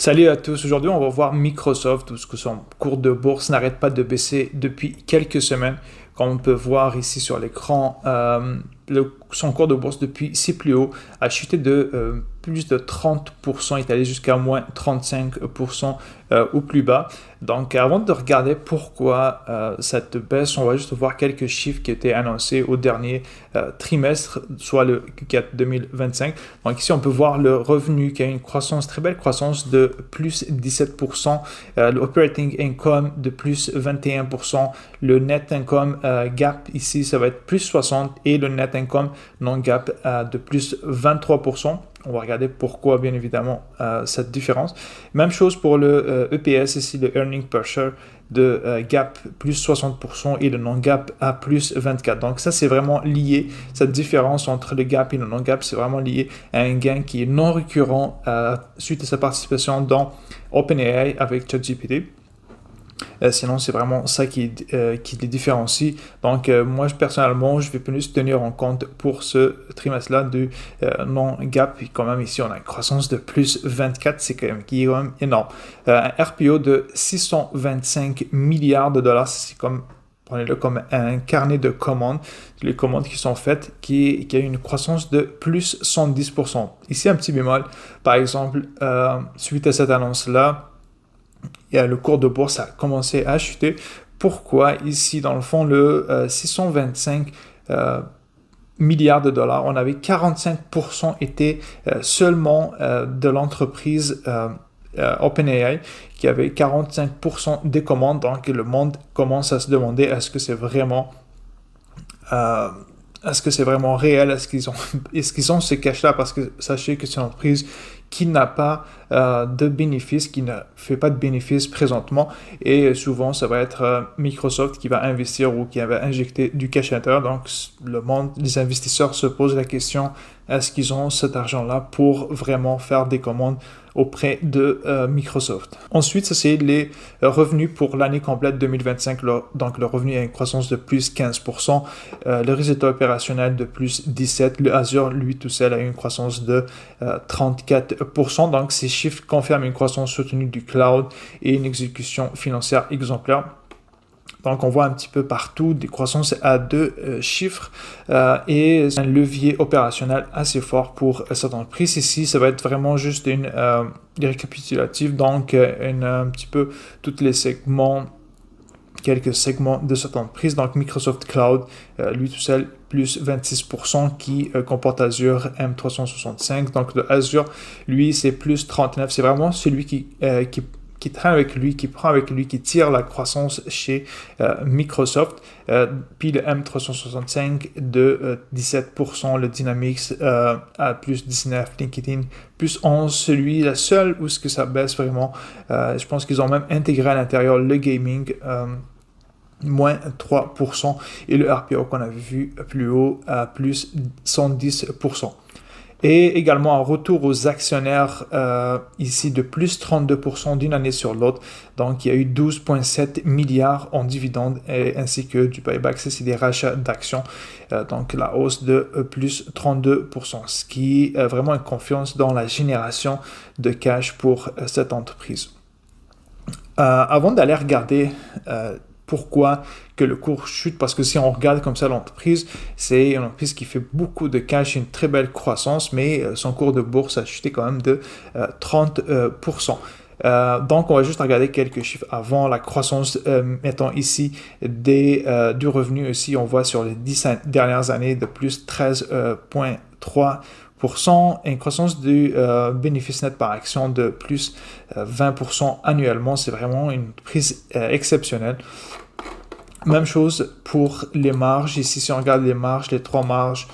Salut à tous, aujourd'hui on va voir Microsoft, parce que son cours de bourse n'arrête pas de baisser depuis quelques semaines. Comme on peut voir ici sur l'écran, son cours de bourse depuis ses plus hauts a chuté de plus de 30%, il est allé jusqu'à moins 35% au plus bas. Donc avant de regarder pourquoi cette baisse, on va juste voir quelques chiffres qui étaient annoncés au dernier trimestre, soit le Q4 2025. Donc ici on peut voir le revenu qui a une croissance, très belle croissance de plus 17%, l'operating income de plus 21%, le net income gap ici ça va être plus 60% et le net income non gap de plus 23%. On va regarder pourquoi, bien évidemment, cette différence. Même chose pour le EPS, ici le earning per share de gap plus 60% et le non-gap à plus 24%. Donc ça, c'est vraiment lié, cette différence entre le gap et le non-gap, c'est vraiment lié à un gain qui est non récurrent suite à sa participation dans OpenAI avec ChatGPT. Sinon, c'est vraiment ça qui les différencie. Donc, moi, personnellement, je vais plus tenir en compte pour ce trimestre-là du non-gap. Puis quand même, ici, on a une croissance de plus 24, qui est quand même énorme. Un RPO de 625 milliards de dollars, c'est comme, prenez-le comme un carnet de commandes, les commandes qui sont faites, qui a une croissance de plus 110%. Ici, un petit bémol, par exemple, suite à cette annonce-là, le cours de bourse a commencé à chuter. Pourquoi ici, dans le fond, le 625 milliards de dollars, on avait 45% était seulement de l'entreprise OpenAI qui avait 45% des commandes. Donc, le monde commence à se demander est-ce que c'est vraiment réel? Est-ce qu'ils ont ce cash-là? Parce que sachez que c'est une entreprise qui n'a pas de bénéfices, qui ne fait pas de bénéfices présentement. Et souvent, ça va être Microsoft qui va investir ou qui va injecter du cash à l'intérieur. Donc, les investisseurs se posent la question, est-ce qu'ils ont cet argent-là pour vraiment faire des commandes auprès de Microsoft? Ensuite, ça c'est les revenus pour l'année complète 2025. Donc, le revenu a une croissance de plus 15%. Le résultat opérationnel de plus 17%. Le Azure, lui, tout seul, a une croissance de 34%. Donc, ces chiffres confirment une croissance soutenue du cloud et une exécution financière exemplaire. Donc, on voit un petit peu partout des croissances à deux chiffres et un levier opérationnel assez fort pour cette entreprise. Ici, ça va être vraiment juste une récapitulative, donc un petit peu tous les segments, quelques segments de cette entreprise. Donc, Microsoft Cloud, lui tout seul, plus 26% qui comporte Azure M365. Donc, le Azure, lui, c'est plus 39%. C'est vraiment celui qui traîne avec lui, qui prend avec lui, qui tire la croissance chez Microsoft. Puis le M365 de 17%, le Dynamics à plus 19%, LinkedIn plus 11%, celui, la seule où ce que ça baisse vraiment. Je pense qu'ils ont même intégré à l'intérieur le gaming, moins 3%, et le RPO qu'on avait vu plus haut à plus 110%. Et également un retour aux actionnaires ici de plus 32% d'une année sur l'autre. Donc, il y a eu 12,7 milliards en dividendes ainsi que du buyback, c'est des rachats d'actions. Donc, la hausse de plus 32%, ce qui est vraiment une confiance dans la génération de cash pour cette entreprise. Avant d'aller regarder pourquoi que le cours chute, parce que si on regarde comme ça l'entreprise, c'est une entreprise qui fait beaucoup de cash, une très belle croissance, mais son cours de bourse a chuté quand même de 30%. Donc, on va juste regarder quelques chiffres avant la croissance, mettons ici, du revenu aussi, on voit sur les 10 dernières années de plus 13,3%, une croissance du bénéfice net par action de plus 20% annuellement. C'est vraiment une prise exceptionnelle. Même chose pour les marges. Ici, si on regarde les marges, les trois marges,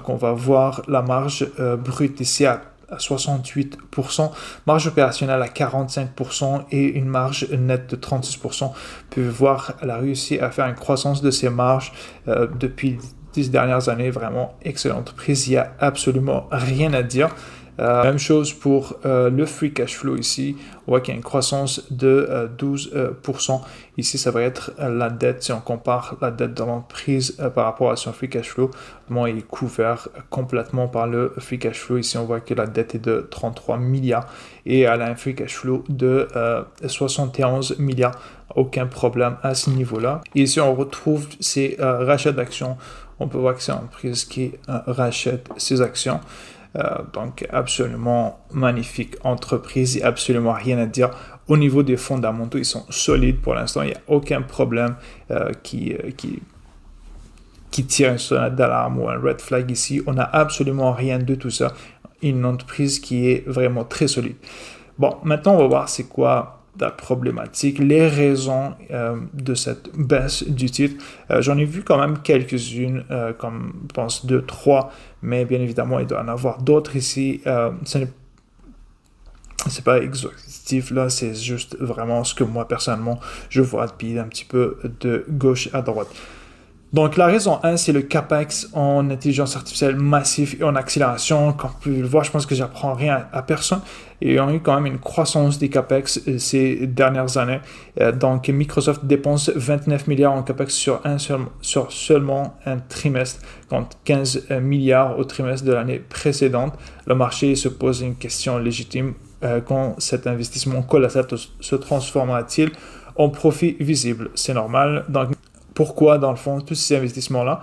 qu'on va voir la marge brute ici à 68%, marge opérationnelle à 45% et une marge nette de 36%. Vous pouvez voir, elle a réussi à faire une croissance de ses marges depuis 10 dernières années, vraiment excellente entreprise, il n'y a absolument rien à dire. Même chose pour le free cash flow ici. On voit qu'il y a une croissance de 12%. Ici, ça va être la dette. Si on compare la dette de l'entreprise par rapport à son free cash flow, il est couvert complètement par le free cash flow. Ici, on voit que la dette est de 33 milliards et elle a un free cash flow de 71 milliards. Aucun problème à ce niveau-là. Et ici, on retrouve ces rachats d'actions. On peut voir que c'est une entreprise qui rachète ses actions. Donc, absolument magnifique entreprise. Il n'y a absolument rien à dire. Au niveau des fondamentaux, ils sont solides pour l'instant. Il n'y a aucun problème qui tire un sonnette d'alarme ou un red flag ici. On n'a absolument rien de tout ça. Une entreprise qui est vraiment très solide. Bon, maintenant, on va voir c'est quoi la problématique, les raisons de cette baisse du titre. J'en ai vu quand même quelques-unes, comme je pense 2, 3, mais bien évidemment, il doit y en avoir d'autres ici. C'est pas exhaustif là, c'est juste vraiment ce que moi personnellement je vois depuis un petit peu de gauche à droite. Donc, la raison 1, c'est le CAPEX en intelligence artificielle massif et en accélération. Comme vous pouvez le voir, je pense que j'apprends rien à personne. Et on a eu quand même une croissance des CAPEX ces dernières années. Donc, Microsoft dépense 29 milliards en CAPEX sur seulement un trimestre, contre 15 milliards au trimestre de l'année précédente. Le marché se pose une question légitime. Quand cet investissement colossal se transformera-t-il en profit visible? C'est normal. Donc, pourquoi, dans le fond, tous ces investissements-là?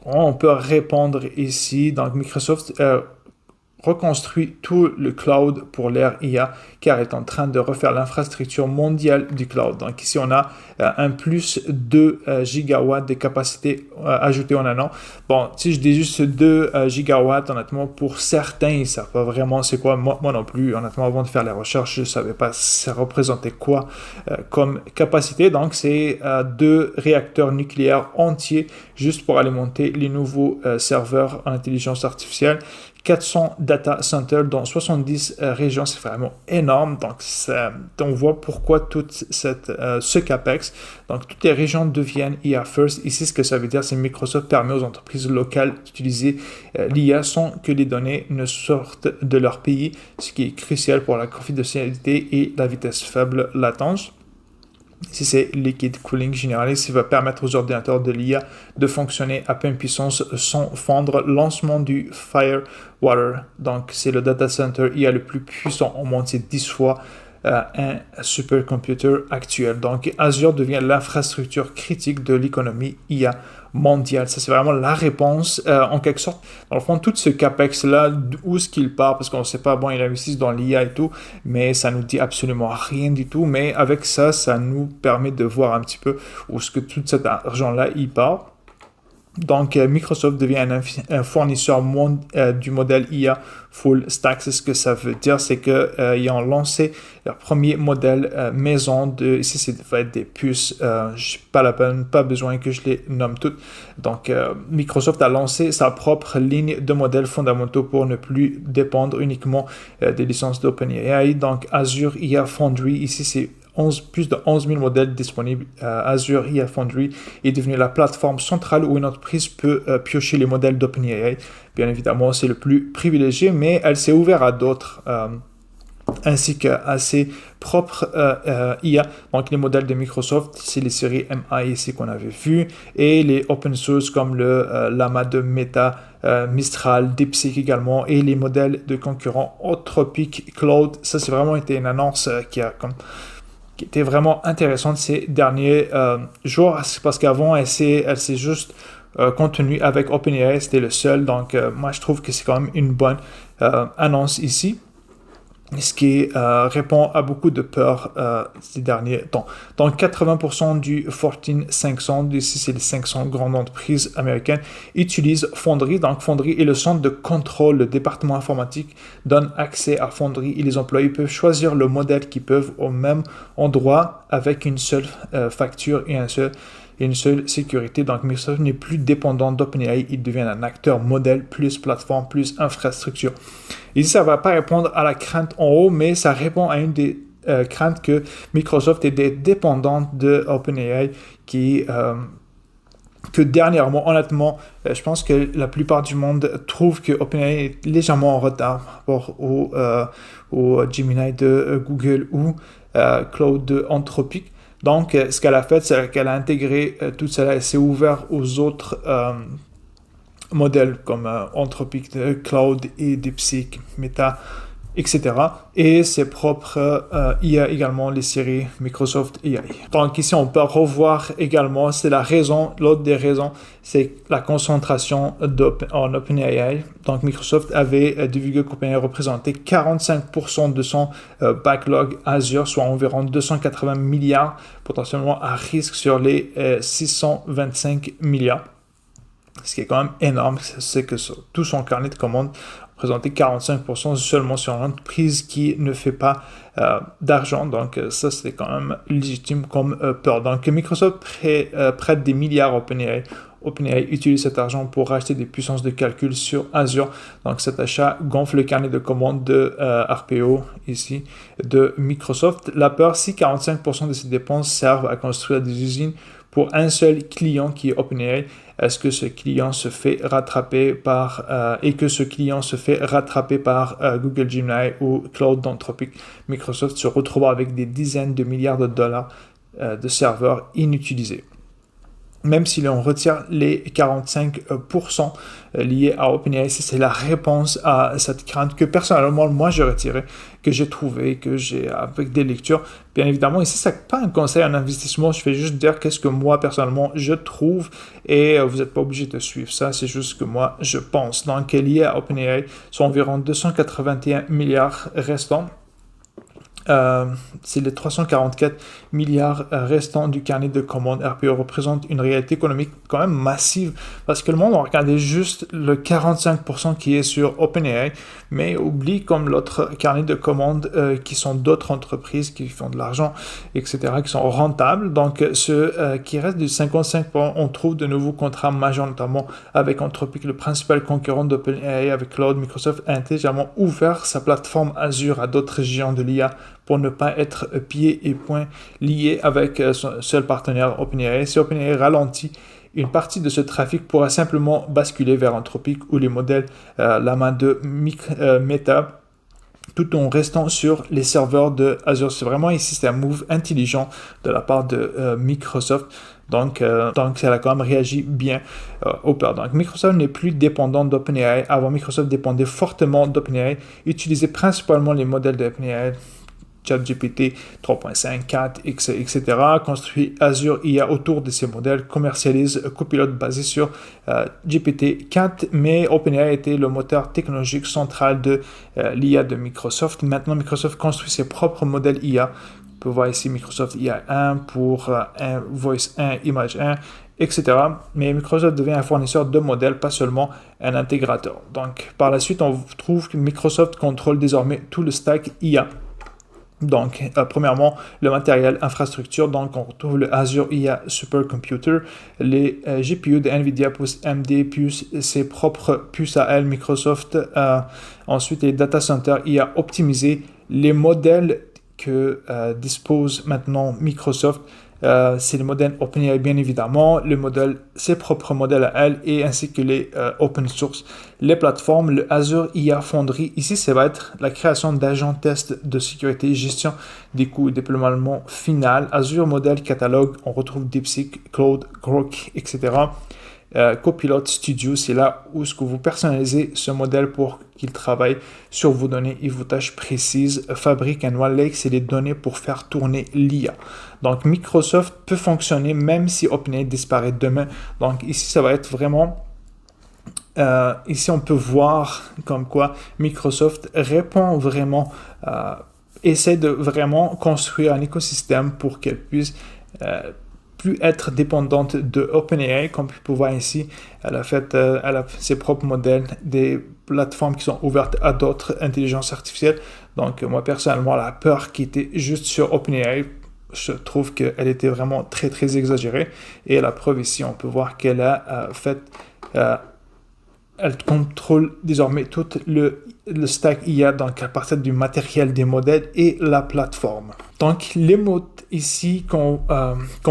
On peut répondre ici. Donc, Microsoft reconstruit tout le cloud pour l'ère IA, car elle est en train de refaire l'infrastructure mondiale du cloud. Donc ici, on a un plus 2 gigawatts de capacité ajoutée en un an. Bon, si je dis juste 2 gigawatts, honnêtement, pour certains, ils ne savent pas vraiment c'est quoi. Moi non plus, honnêtement, avant de faire les recherches, je ne savais pas ça représentait quoi comme capacité. Donc, c'est 2 réacteurs nucléaires entiers juste pour alimenter les nouveaux serveurs en intelligence artificielle. 400 data centers dans 70 régions, c'est vraiment énorme. Donc, on voit pourquoi tout ce CAPEX. Donc, toutes les régions deviennent IA First. Ici, ce que ça veut dire, c'est que Microsoft permet aux entreprises locales d'utiliser l'IA sans que les données ne sortent de leur pays, ce qui est crucial pour la confidentialité et la vitesse faible latence. Ici, c'est Liquid Cooling Generalist qui va permettre aux ordinateurs de l'IA de fonctionner à pleine puissance sans fondre. Lancement du Firewater, donc c'est le data center IA le plus puissant au monde, c'est 10 fois un supercomputer actuel. Donc, Azure devient l'infrastructure critique de l'économie IA mondiale. Ça, c'est vraiment la réponse, en quelque sorte. Dans le fond, tout ce CAPEX-là, où est-ce qu'il part? Parce qu'on ne sait pas, bon, il investit dans l'IA et tout, mais ça nous dit absolument rien du tout. Mais avec ça, ça nous permet de voir un petit peu où est-ce que tout cet argent-là, il part. Donc, Microsoft devient un fournisseur du modèle IA full stack. C'est ce que ça veut dire, c'est qu'ils ont lancé leur premier modèle maison. Ici, ça va être des puces. Je n'ai pas la peine, pas besoin que je les nomme toutes. Donc, Microsoft a lancé sa propre ligne de modèles fondamentaux pour ne plus dépendre uniquement des licences d'OpenAI. Donc, Azure IA Foundry, ici, c'est plus de 11 000 modèles disponibles. Azure IA Foundry est devenue la plateforme centrale où une entreprise peut piocher les modèles d'OpenAI. Bien évidemment, c'est le plus privilégié, mais elle s'est ouverte à d'autres, ainsi qu'à ses propres IA. Donc, les modèles de Microsoft, c'est les séries MI ici qu'on avait vu, et les open source comme le Llama de Meta, Mistral, DeepSeek également, et les modèles de concurrents Anthropic Claude. Ça, c'est vraiment été une annonce qui était vraiment intéressante ces derniers jours, parce qu'avant, elle s'est juste contenue avec OpenAI, c'était le seul. Donc, moi, je trouve que c'est quand même une bonne annonce ici, ce qui répond à beaucoup de peurs ces derniers temps. Donc, 80% du Fortune 500, ici c'est les 500 grandes entreprises américaines, utilisent Foundry. Donc, Foundry est le centre de contrôle. Le département informatique donne accès à Foundry et les employés peuvent choisir le modèle qu'ils peuvent au même endroit avec une seule facture et une seule sécurité. Donc, Microsoft n'est plus dépendant d'OpenAI, il devient un acteur modèle, plus plateforme, plus infrastructure. Ici, ça ne va pas répondre à la crainte en haut, mais ça répond à une des craintes que Microsoft est dépendante de OpenAI qui que dernièrement, honnêtement, je pense que la plupart du monde trouve que OpenAI est légèrement en retard par rapport au Gemini de Google ou Claude de Anthropic. Donc, ce qu'elle a fait, c'est qu'elle a intégré tout cela et s'est ouvert aux autres modèles comme Anthropic, Claude et DeepSeek, Meta, etc. Et ses propres IA également, les séries Microsoft AI. Donc ici, on peut revoir également, c'est la raison, l'autre des raisons, c'est la concentration en OpenAI. Donc Microsoft avait divulgué qu'OpenAI représentait 45% de son backlog Azure, soit environ 280 milliards, potentiellement à risque sur les 625 milliards. Ce qui est quand même énorme, c'est que tout son carnet de commandes représentait 45% seulement sur une entreprise qui ne fait pas d'argent. Donc ça, c'est quand même légitime comme peur. Donc Microsoft prête des milliards à OpenAI. OpenAI utilise cet argent pour racheter des puissances de calcul sur Azure. Donc cet achat gonfle le carnet de commandes de RPO ici de Microsoft. La peur, si 45% de ces dépenses servent à construire des usines pour un seul client qui est OpenAI, est-ce que ce client se fait rattraper par Google Gemini ou Cloud d'Anthropic? Microsoft se retrouvera avec des dizaines de milliards de dollars de serveurs inutilisés. Même si l'on retire les 45% liés à OpenAI, c'est la réponse à cette crainte que personnellement, moi, j'ai retirée, que j'ai trouvé, que j'ai avec des lectures. Bien évidemment, ici, ce n'est pas un conseil en investissement, je vais juste dire qu'est-ce que moi, personnellement, je trouve et vous n'êtes pas obligé de suivre ça, c'est juste ce que moi, je pense. Donc, lié à OpenAI, sont environ 281 milliards restants. C'est les 344 milliards restants du carnet de commandes RPO représentent une réalité économique quand même massive parce que le monde a regardé juste le 45% qui est sur OpenAI mais oublie comme l'autre carnet de commandes qui sont d'autres entreprises qui font de l'argent, etc., qui sont rentables. Donc ceux qui restent du 55%, on trouve de nouveaux contrats majeurs, notamment avec Anthropic, le principal concurrent d'OpenAI avec Cloud. Microsoft a intelligemment ouvert sa plateforme Azure à d'autres géants de l'IA pour ne pas être pieds et poings liés avec son seul partenaire OpenAI. Si OpenAI ralentit, une partie de ce trafic pourra simplement basculer vers Anthropic ou les modèles la main de Meta, tout en restant sur les serveurs de Azure. C'est vraiment ici, c'est un move intelligent de la part de Microsoft. Donc, ça a quand même réagi bien au peur. Donc, Microsoft n'est plus dépendant d'OpenAI. Avant, Microsoft dépendait fortement d'OpenAI, utilisait principalement les modèles d'OpenAI, ChatGPT 3.5, 4, etc. Construit Azure IA autour de ces modèles, commercialise Copilot basé sur GPT-4, mais OpenAI était le moteur technologique central de l'IA de Microsoft. Maintenant, Microsoft construit ses propres modèles IA. On peut voir ici Microsoft IA 1 pour Voice 1, Image 1, etc. Mais Microsoft devient un fournisseur de modèles, pas seulement un intégrateur. Donc, par la suite, on trouve que Microsoft contrôle désormais tout le stack IA. Donc, premièrement, le matériel infrastructure. Donc, on retrouve le Azure IA Supercomputer, les GPU de NVIDIA plus AMD, plus ses propres puces à elle, Microsoft. Ensuite, les data centers IA optimisés, les modèles que dispose maintenant Microsoft. C'est le modèle OpenAI bien évidemment, ses propres modèles à elle et ainsi que les open source. Les plateformes, le Azure IA Foundry, ici ça va être la création d'agents tests de sécurité, gestion des coûts et déploiement final. Azure Model Catalogue, on retrouve DeepSeek, Claude, Grok, etc. Copilot Studio, c'est là où ce que vous personnalisez ce modèle pour qu'il travaille sur vos données et vos tâches précises. Fabrique un OneLake, c'est les données pour faire tourner l'IA. Donc Microsoft peut fonctionner même si OpenAI disparaît demain. Donc ici, ça va être vraiment... ici, on peut voir comme quoi Microsoft répond vraiment, essaie de vraiment construire un écosystème pour qu'elle puisse... plus être dépendante de OpenAI, comme vous pouvez voir ici. Elle a ses propres modèles, des plateformes qui sont ouvertes à d'autres intelligences artificielles. Donc, moi, personnellement, la peur qui était juste sur OpenAI, je trouve qu'elle était vraiment très, très exagérée. Et la preuve ici, on peut voir qu'elle a elle contrôle désormais tout le le stack IA, donc à partir du matériel des modèles et la plateforme. Donc les mots ici qu'on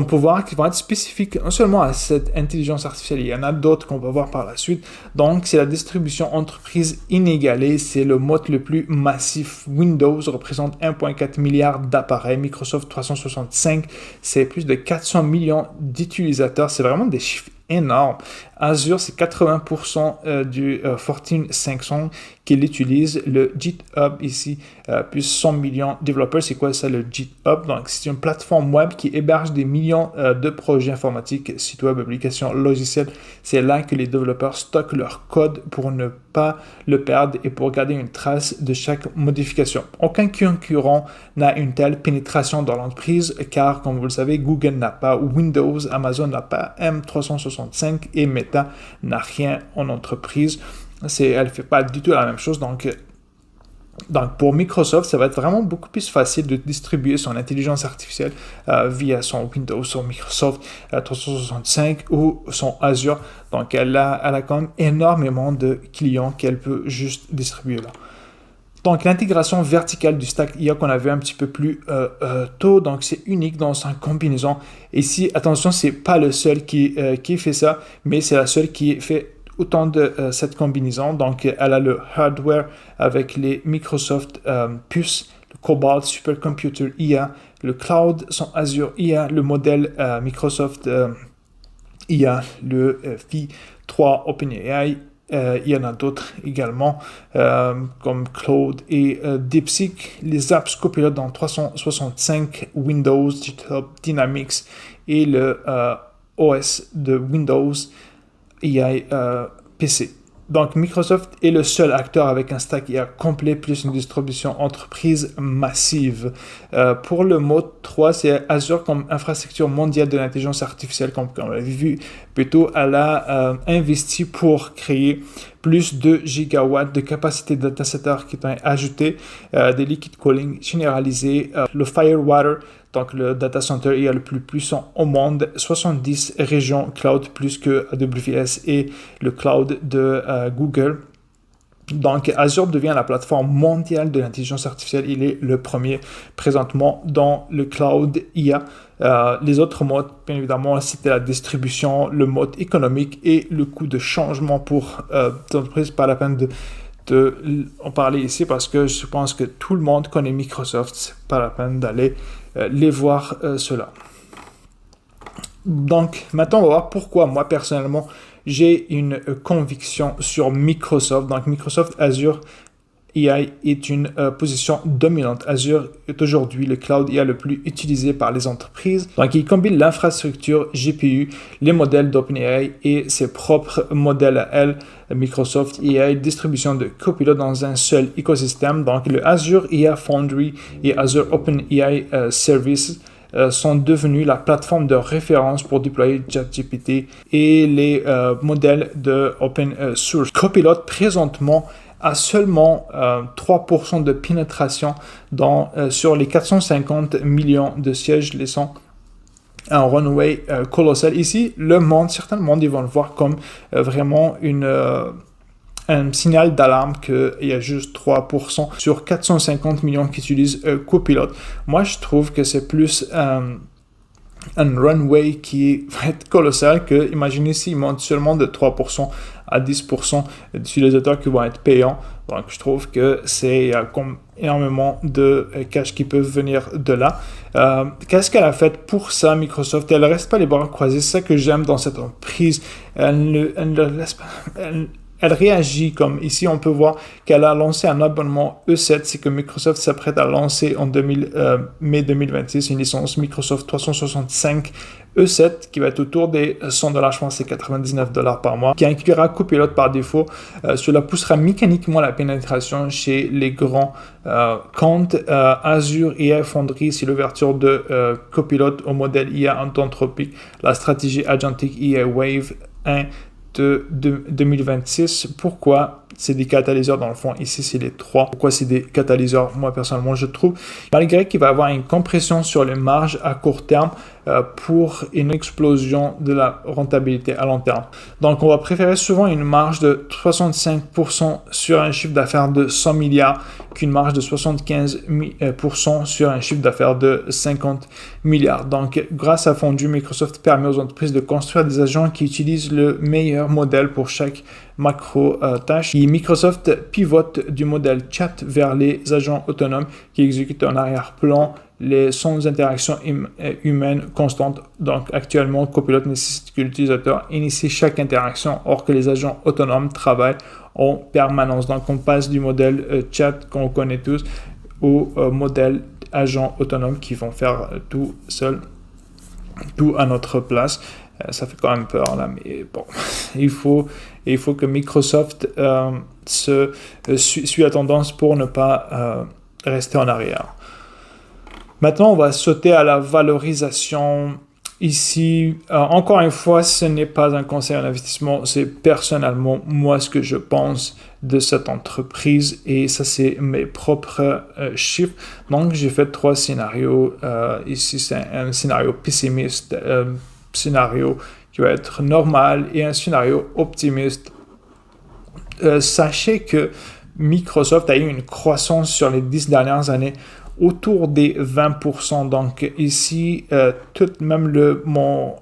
peut voir qui vont être spécifiques non seulement à cette intelligence artificielle, il y en a d'autres qu'on va voir par la suite. Donc c'est la distribution entreprise inégalée, c'est le mode le plus massif. Windows représente 1,4 milliard d'appareils, Microsoft 365, c'est plus de 400 millions d'utilisateurs, c'est vraiment des chiffres énormes. Azure, c'est 80% du Fortune 500 qui l'utilise. Le GitHub ici, plus 100 millions de développeurs. C'est quoi ça, le GitHub? Donc, c'est une plateforme web qui héberge des millions de projets informatiques, sites web, applications, logiciels. C'est là que les développeurs stockent leur code pour ne pas le perdre et pour garder une trace de chaque modification. Aucun concurrent n'a une telle pénétration dans l'entreprise car, comme vous le savez, Google n'a pas Windows, Amazon n'a pas M365 et Meta n'a rien en entreprise. Elle ne fait pas du tout la même chose. Donc, pour Microsoft, ça va être vraiment beaucoup plus facile de distribuer son intelligence artificielle via son Windows, son Microsoft 365 ou son Azure. Donc, elle a quand même énormément de clients qu'elle peut juste distribuer là. Donc, l'intégration verticale du stack IA qu'on avait un petit peu plus tôt, donc c'est unique dans sa combinaison. Ici, attention, c'est pas le seul qui fait ça, mais c'est la seule qui fait autant de cette combinaison. Donc, elle a le hardware avec les Microsoft puces, le Cobalt Supercomputer IA, le cloud, son Azure IA, le modèle Microsoft IA, le Phi 3 OpenAI. Il y en a d'autres également, comme Claude et DeepSeek, les apps copilotes dans 365, Windows, GitHub, Dynamics et le OS de Windows AI PC. Donc, Microsoft est le seul acteur avec un stack IA complet plus une distribution entreprise massive. Pour le mode 3, c'est Azure comme infrastructure mondiale de l'intelligence artificielle, comme on l'avait vu plutôt. Elle a investi pour créer plus de gigawatts de capacité de data center qui ont ajouté des liquid cooling généralisés, le Firewater, donc le data center IA le plus puissant au monde, 70 régions cloud plus que AWS et le cloud de Google. Donc, Azure devient la plateforme mondiale de l'intelligence artificielle. Il est le premier présentement dans le cloud IA. Les autres modes, bien évidemment, c'était la distribution, le mode économique et le coût de changement pour l'entreprise. Pas la peine de en parler ici parce que je pense que tout le monde connaît Microsoft. C'est pas la peine d'aller les voir cela. Donc, maintenant, on va voir pourquoi moi, personnellement, j'ai une conviction sur Microsoft. Donc, Microsoft Azure AI est une position dominante. Azure est aujourd'hui le cloud IA le plus utilisé par les entreprises. Donc, il combine l'infrastructure GPU, les modèles d'OpenAI et ses propres modèles à elle. Microsoft AI, distribution de copilotes dans un seul écosystème. Donc, le Azure IA Foundry et Azure OpenAI Service sont devenus la plateforme de référence pour déployer ChatGPT et les modèles de open source. Copilot présentement a seulement 3% de pénétration sur les 450 millions de sièges, laissant un runway colossal. Ici, certains monde, ils vont le voir comme vraiment un signal d'alarme qu'il y a juste 3% sur 450 millions qui utilisent Copilot. Moi, je trouve que c'est plus un runway qui va être colossal que, imaginez s'il monte seulement de 3% à 10% d'utilisateurs qui vont être payants. Donc, je trouve que il y a comme énormément de cash qui peuvent venir de là. Qu'est-ce qu'elle a fait pour ça, Microsoft? Elle ne reste pas les bras croisés. C'est ça que j'aime dans cette entreprise. Elle réagit comme ici, on peut voir qu'elle a lancé un abonnement E7, c'est que Microsoft s'apprête à lancer en mai 2026 une licence Microsoft 365 E7 qui va être autour des $100, je pense que c'est $99 par mois, qui inclura Copilot par défaut. Cela poussera mécaniquement la pénétration chez les grands comptes. Azure AI Foundry, c'est l'ouverture de Copilot au modèle IA anthropique, la stratégie Agentic IA Wave 1 de 2026. Pourquoi c'est des catalyseurs dans le fond. Ici, c'est les 3. Pourquoi c'est des catalyseurs? Moi, personnellement, je trouve, malgré qu'il va y avoir une compression sur les marges à court terme pour une explosion de la rentabilité à long terme. Donc, on va préférer souvent une marge de 65% sur un chiffre d'affaires de 100 milliards qu'une marge de 75% sur un chiffre d'affaires de 50 milliards. Donc, grâce à Fondu, Microsoft permet aux entreprises de construire des agents qui utilisent le meilleur modèle pour chaque macro-tâche. Et Microsoft pivote du modèle chat vers les agents autonomes qui exécutent en arrière-plan sans interaction humaine constante. Donc, actuellement, Copilot nécessite que l'utilisateur initie chaque interaction, or que les agents autonomes travaillent en permanence. Donc, on passe du modèle chat qu'on connaît tous au modèle agents autonomes qui vont faire tout seul, tout à notre place. Ça fait quand même peur là, mais bon, il faut que Microsoft suit la tendance pour ne pas rester en arrière. Maintenant, on va sauter à la valorisation. Ici, encore une fois, ce n'est pas un conseil en investissement, c'est personnellement moi ce que je pense de cette entreprise et ça c'est mes propres chiffres. Donc j'ai fait 3 scénarios. Ici c'est un scénario pessimiste, scénario qui va être normal et un scénario optimiste. Sachez que Microsoft a eu une croissance sur les 10 dernières années autour des 20%. Donc ici, mon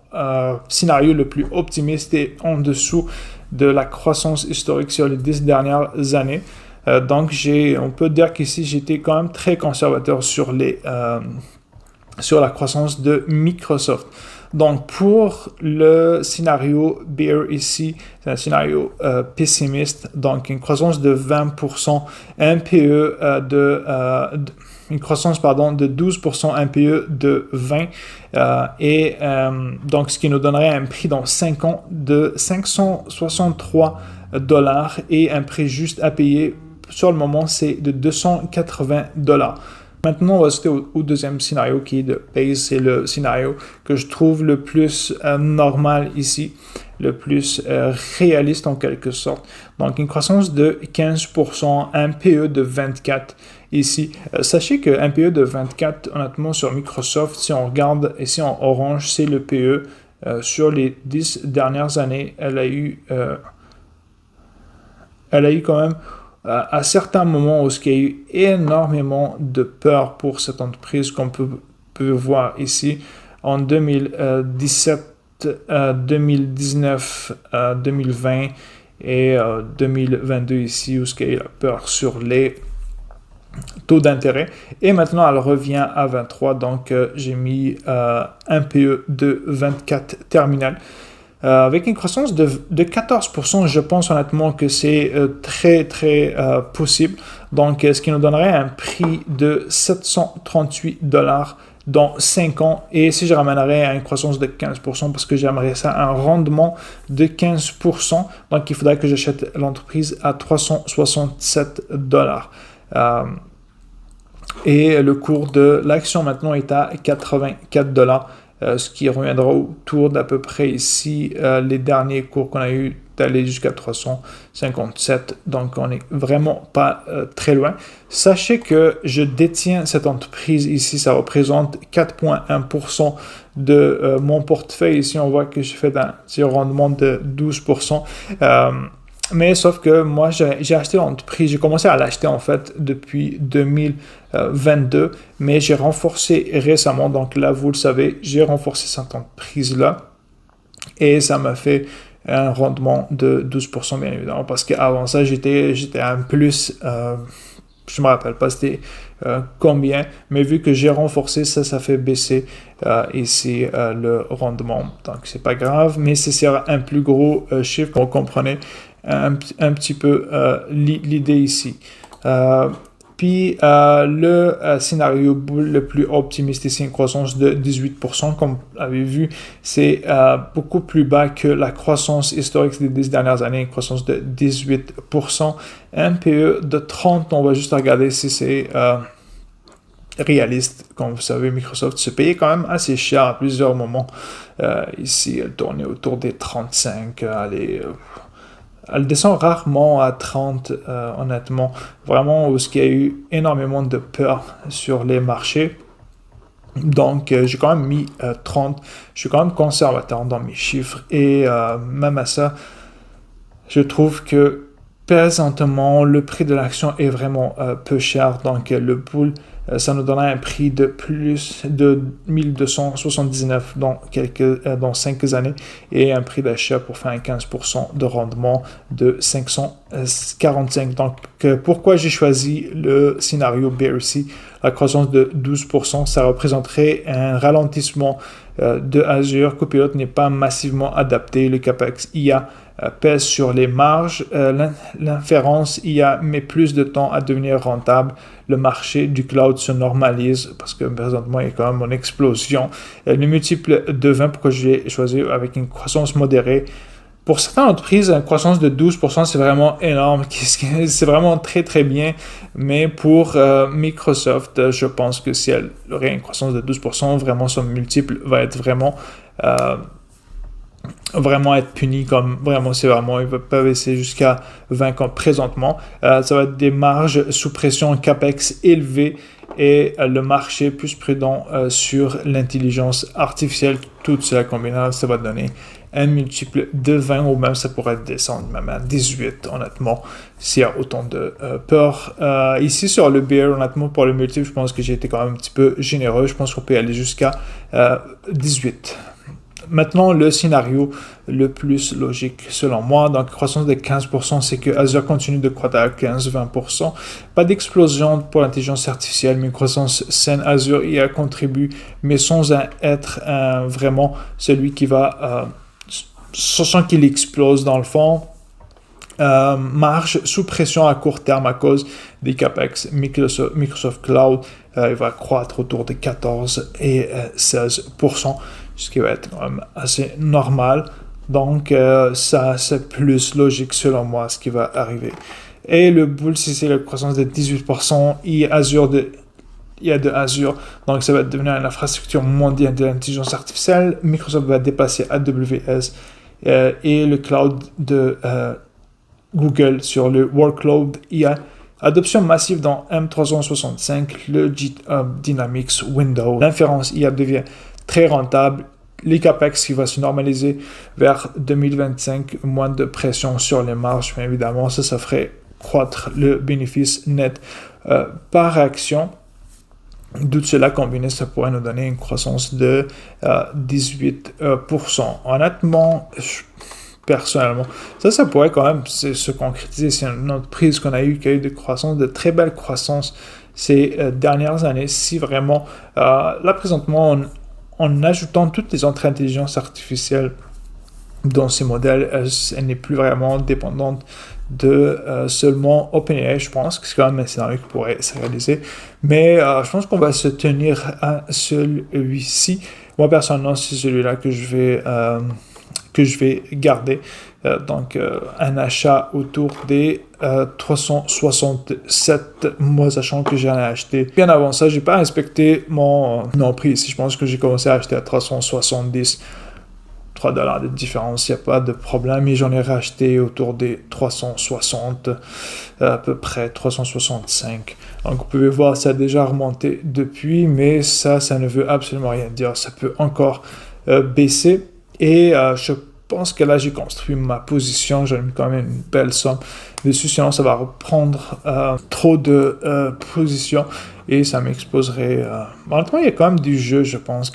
scénario le plus optimiste est en dessous de la croissance historique sur les 10 dernières années. Donc on peut dire qu'ici, j'étais quand même très conservateur sur la croissance de Microsoft. Donc, pour le scénario Bear ici, c'est un scénario pessimiste, donc une croissance de 20%, un PE une croissance de 12%, un PE de 20%, donc ce qui nous donnerait un prix dans 5 ans de $563 et un prix juste à payer sur le moment, c'est de $280. Maintenant, on va sauter au deuxième scénario qui est de base. C'est le scénario que je trouve le plus normal ici, le plus réaliste en quelque sorte. Donc, une croissance de 15%, un PE de 24 ici. Sachez qu'un PE de 24, honnêtement, sur Microsoft, si on regarde ici en orange, c'est le PE. Sur les 10 dernières années, elle a eu quand même à certains moments où il y a eu énormément de peur pour cette entreprise qu'on peut voir ici en 2017, 2019, 2020 et 2022 ici où il y a eu la peur sur les taux d'intérêt et maintenant elle revient à 23, donc j'ai mis un PE de 24 terminal. Avec une croissance de 14%, je pense honnêtement que c'est très possible. Donc, ce qui nous donnerait un prix de $738 dans 5 ans. Et si je ramènerais à une croissance de 15%, parce que j'aimerais ça, un rendement de 15%, donc il faudrait que j'achète l'entreprise à $367. Et le cours de l'action maintenant est à $84. Ce qui reviendra autour d'à peu près ici les derniers cours qu'on a eu d'aller jusqu'à 357. Donc, on n'est vraiment pas très loin. Sachez que je détiens cette entreprise ici. Ça représente 4,1% de mon portefeuille. Ici, on voit que j'ai fait un petit rendement de 12%. Mais sauf que moi, j'ai acheté l'entreprise, j'ai commencé à l'acheter en fait depuis 2022, mais j'ai renforcé récemment. Donc là, vous le savez, j'ai renforcé cette entreprise-là et ça m'a fait un rendement de 12%, bien évidemment, parce qu'avant ça, j'étais à un plus, je ne me rappelle pas c'était combien, mais vu que j'ai renforcé, ça fait baisser ici le rendement. Donc, c'est pas grave, mais c'est un plus gros chiffre, vous comprenez un petit peu l'idée ici. Puis le scénario le plus optimiste ici, une croissance de 18%, comme vous l'avez vu, c'est beaucoup plus bas que la croissance historique des 10 dernières années, une croissance de 18%, un PE de 30, on va juste regarder si c'est réaliste. Comme vous savez, Microsoft se payait quand même assez cher à plusieurs moments. Ici, elle tournait autour des 35, Elle descend rarement à 30, honnêtement. Vraiment, où il y a eu énormément de peur sur les marchés. Donc, j'ai quand même mis 30. Je suis quand même conservateur dans mes chiffres. Et même à ça, je trouve que présentement, le prix de l'action est vraiment peu cher. Donc, le bull, ça nous donnera un prix de plus de 1279 dans 5 années et un prix d'achat pour faire un 15% de rendement de 545. Donc, pourquoi j'ai choisi le scénario bear ici? La croissance de 12%, ça représenterait un ralentissement de Azure. Copilot n'est pas massivement adapté. Le CAPEX IA pèse sur les marges. L'inférence IA met plus de temps à devenir rentable. Le marché du cloud se normalise parce que présentement, il y a quand même une explosion. Le multiple de 20, pourquoi j'ai choisi avec une croissance modérée. Pour certaines entreprises, une croissance de 12%, c'est vraiment énorme. C'est vraiment très, très bien. Mais pour Microsoft, je pense que si elle aurait une croissance de 12%, vraiment son multiple va être vraiment être puni comme vraiment, c'est vraiment, ils peuvent essayer jusqu'à 20 comme présentement. Ça va être des marges sous pression CAPEX élevées et le marché plus prudent sur l'intelligence artificielle. Tout cela combiné, ça va donner un multiple de 20 ou même ça pourrait descendre même à 18, honnêtement, s'il y a autant de peur. Ici, sur le bear, honnêtement, pour le multiple, je pense que j'ai été quand même un petit peu généreux. Je pense qu'on peut aller jusqu'à 18. Maintenant, le scénario le plus logique selon moi, donc croissance de 15%, c'est que Azure continue de croître à 15-20%. Pas d'explosion pour l'intelligence artificielle, mais une croissance saine. Azure y a contribué, mais sans être vraiment celui qui va, sans qu'il explose dans le fond. Marge sous pression à court terme à cause des CAPEX. Microsoft Cloud, il va croître autour de 14 et 16%. Ce qui va être quand même assez normal. Donc, ça, c'est plus logique selon moi, ce qui va arriver. Et le bull, si c'est la croissance de 18%, il y a de Azure. Donc, ça va devenir une infrastructure mondiale de l'intelligence artificielle. Microsoft va dépasser AWS et le cloud de Google sur le workload IA. Adoption massive dans M365, le GitHub Dynamics Windows. L'inférence IA devient très rentable. Les CAPEX qui va se normaliser vers 2025, moins de pression sur les marges, mais évidemment, ça ferait croître le bénéfice net par action. Tout cela combiné, ça pourrait nous donner une croissance de 18%. Honnêtement, personnellement, ça pourrait quand même se concrétiser. C'est une entreprise qui a eu de croissance, de très belles croissances ces dernières années. Si vraiment, là présentement, en ajoutant toutes les autres intelligences artificielles dans ces modèles, elle n'est plus vraiment dépendante de seulement OpenAI. Je pense que c'est quand même un scénario qui pourrait se réaliser. Mais je pense qu'on va se tenir à celui-ci. Moi, personnellement, c'est celui-là que je vais garder. Donc, un achat autour des 367, moi sachant que j'ai acheté bien avant ça, j'ai pas respecté mon prix ici. Je pense que j'ai commencé à acheter à 370, $3 de différence, il n'y a pas de problème, et j'en ai racheté autour des 360, à peu près 365. Donc vous pouvez voir, ça a déjà remonté depuis, mais ça ne veut absolument rien dire. Ça peut encore baisser, et je pense que là, j'ai construit ma position. J'ai mis quand même une belle somme dessus. Sinon, ça va reprendre trop de positions et ça m'exposerait. Honnêtement, il y a quand même du jeu, je pense.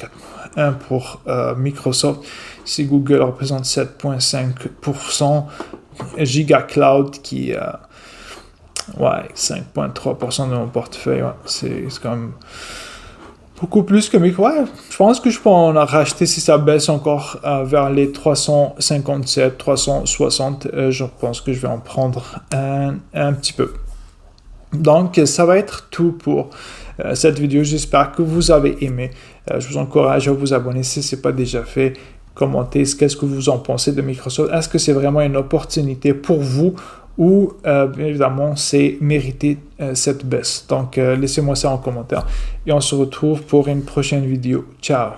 1 pour Microsoft. Si Google représente 7,5%. Giga Cloud qui 5,3% de mon portefeuille. Ouais, c'est quand même beaucoup plus que Microsoft. Ouais, je pense que je peux en racheter si ça baisse encore vers les 357, 360. Je pense que je vais en prendre un petit peu. Donc, ça va être tout pour cette vidéo. J'espère que vous avez aimé. Je vous encourage à vous abonner si ce n'est pas déjà fait. Commentez qu'est-ce que vous en pensez de Microsoft. Est-ce que c'est vraiment une opportunité pour vous ou bien évidemment c'est mérité cette baisse. Donc laissez-moi ça en commentaire et on se retrouve pour une prochaine vidéo. Ciao!